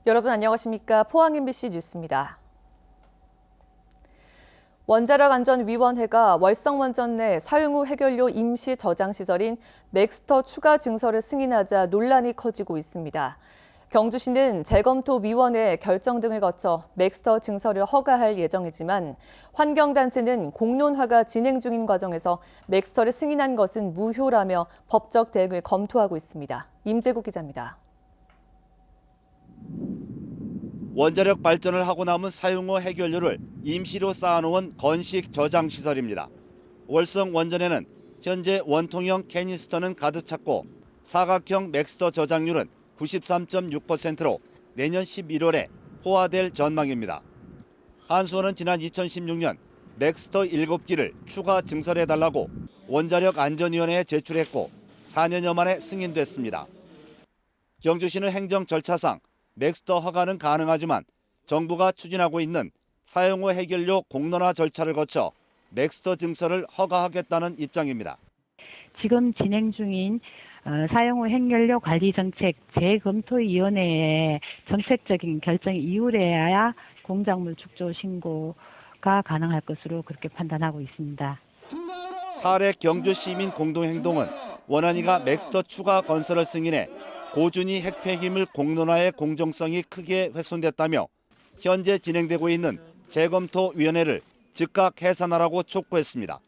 여러분 안녕하십니까? 포항 MBC 뉴스입니다. 원자력안전위원회가 월성원전 내 사용 후 해결료 임시 저장시설인 맥스터 추가 증설을 승인하자 논란이 커지고 있습니다. 경주시는 재검토위원회 결정 등을 거쳐 맥스터 증설을 허가할 예정이지만 환경단체는 공론화가 진행 중인 과정에서 맥스터를 승인한 것은 무효라며 법적 대응을 검토하고 있습니다. 임재국 기자입니다. 원자력 발전을 하고 남은 사용 후 해결료를 임시로 쌓아놓은 건식 저장 시설입니다. 월성 원전에는 현재 원통형 캐니스터는 가득 찼고 사각형 맥스터 저장률은 93.6%로 내년 11월에 포화될 전망입니다. 한수원은 지난 2016년 맥스터 7기를 추가 증설해달라고 원자력안전위원회에 제출했고 4년여 만에 승인됐습니다. 경주시는 행정 절차상 맥스터 허가는 가능하지만 정부가 추진하고 있는 사용 후 해결료 공론화 절차를 거쳐 맥스터 증설을 허가하겠다는 입장입니다. 지금 진행 중인 사용 후 해결료 관리 정책 재검토위원회의 정책적인 결정 이후에야 공작물 축조 신고가 가능할 것으로 그렇게 판단하고 있습니다. 탈핵 경주 시민 공동행동은 원안위가 맥스터 추가 건설을 승인해 고준위 핵폐기물 공론화의 공정성이 크게 훼손됐다며 현재 진행되고 있는 재검토위원회를 즉각 해산하라고 촉구했습니다.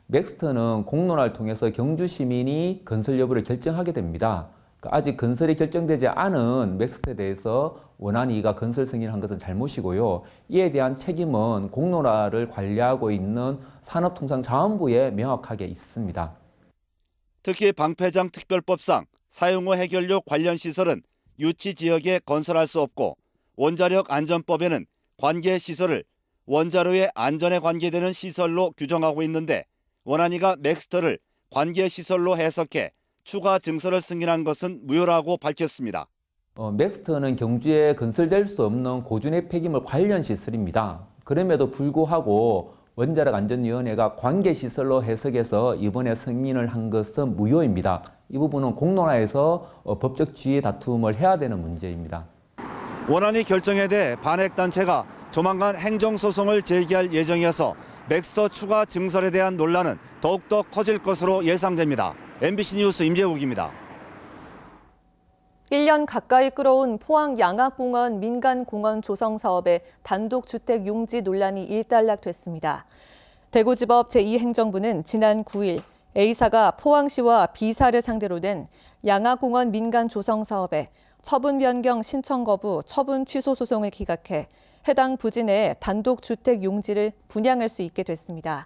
맥스터는 공론화를 통해서 경주 시민이 건설 여부를 결정하게 됩니다. 아직 건설이 결정되지 않은 맥스터에 대해서 원안위가 건설 승인한 것은 잘못이고요. 이에 대한 책임은 공론화를 관리하고 있는 산업통상자원부에 명확하게 있습니다. 특히 방패장 특별법상 사용 후 해결료 관련 시설은 유치 지역에 건설할 수 없고 원자력 안전법에는 관계 시설을 원자로의 안전에 관계되는 시설로 규정하고 있는데 원안위가 맥스터를 관계 시설로 해석해 추가 증설을 승인한 것은 무효라고 밝혔습니다. 맥스터는 경주에 건설될 수 없는 고준위 폐기물 관련 시설입니다. 그럼에도 불구하고 원자력안전위원회가 관계시설로 해석해서 이번에 승인을 한 것은 무효입니다. 이 부분은 공론화에서 법적 지위 다툼을 해야 되는 문제입니다. 원안위 결정에 대해 반핵단체가 조만간 행정소송을 제기할 예정이어서 맥스터 추가 증설에 대한 논란은 더욱더 커질 것으로 예상됩니다. MBC 뉴스 임재욱입니다. 1년 가까이 끌어온 포항 양악공원 민간공원 조성 사업의 단독주택 용지 논란이 일단락됐습니다. 대구지법 제2행정부는 지난 9일 A사가 포항시와 B사를 상대로 낸 양악공원 민간 조성 사업에 처분 변경 신청 거부, 처분 취소 소송을 기각해 해당 부지 내에 단독주택 용지를 분양할 수 있게 됐습니다.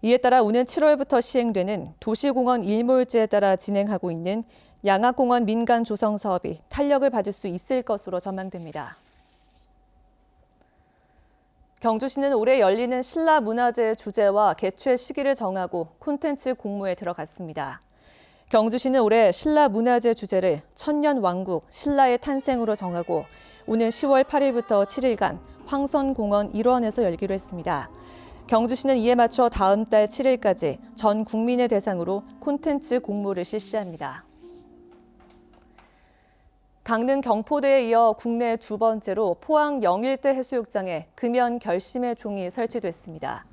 이에 따라 오는 7월부터 시행되는 도시공원 일몰제에 따라 진행하고 있는 양악공원 민간 조성 사업이 탄력을 받을 수 있을 것으로 전망됩니다. 경주시는 올해 열리는 신라문화제의 주제와 개최 시기를 정하고 콘텐츠 공모에 들어갔습니다. 경주시는 올해 신라문화제 주제를 천년왕국 신라의 탄생으로 정하고 오는 10월 8일부터 7일간 황선공원 일원에서 열기로 했습니다. 경주시는 이에 맞춰 다음 달 7일까지 전 국민을 대상으로 콘텐츠 공모를 실시합니다. 강릉 경포대에 이어 국내 두 번째로 포항 영일대 해수욕장에 금연 결심의 종이 설치됐습니다.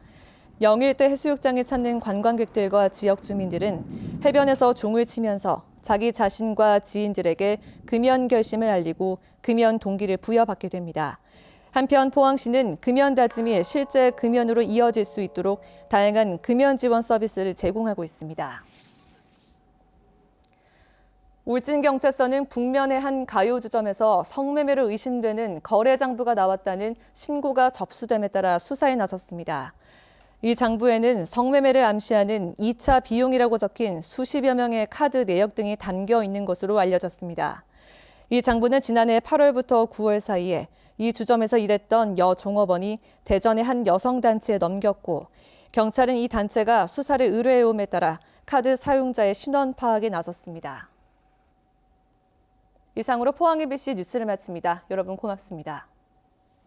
영일대 해수욕장을 찾는 관광객들과 지역 주민들은 해변에서 종을 치면서 자기 자신과 지인들에게 금연 결심을 알리고 금연 동기를 부여받게 됩니다. 한편 포항시는 금연 다짐이 실제 금연으로 이어질 수 있도록 다양한 금연 지원 서비스를 제공하고 있습니다. 울진경찰서는 북면의 한 가요주점에서 성매매로 의심되는 거래 장부가 나왔다는 신고가 접수됨에 따라 수사에 나섰습니다. 이 장부에는 성매매를 암시하는 2차 비용이라고 적힌 수십여 명의 카드 내역 등이 담겨 있는 것으로 알려졌습니다. 이 장부는 지난해 8월부터 9월 사이에 이 주점에서 일했던 여 종업원이 대전의 한 여성단체에 넘겼고 경찰은 이 단체가 수사를 의뢰해옴에 따라 카드 사용자의 신원 파악에 나섰습니다. 이상으로 포항 MBC 뉴스를 마칩니다. 여러분 고맙습니다.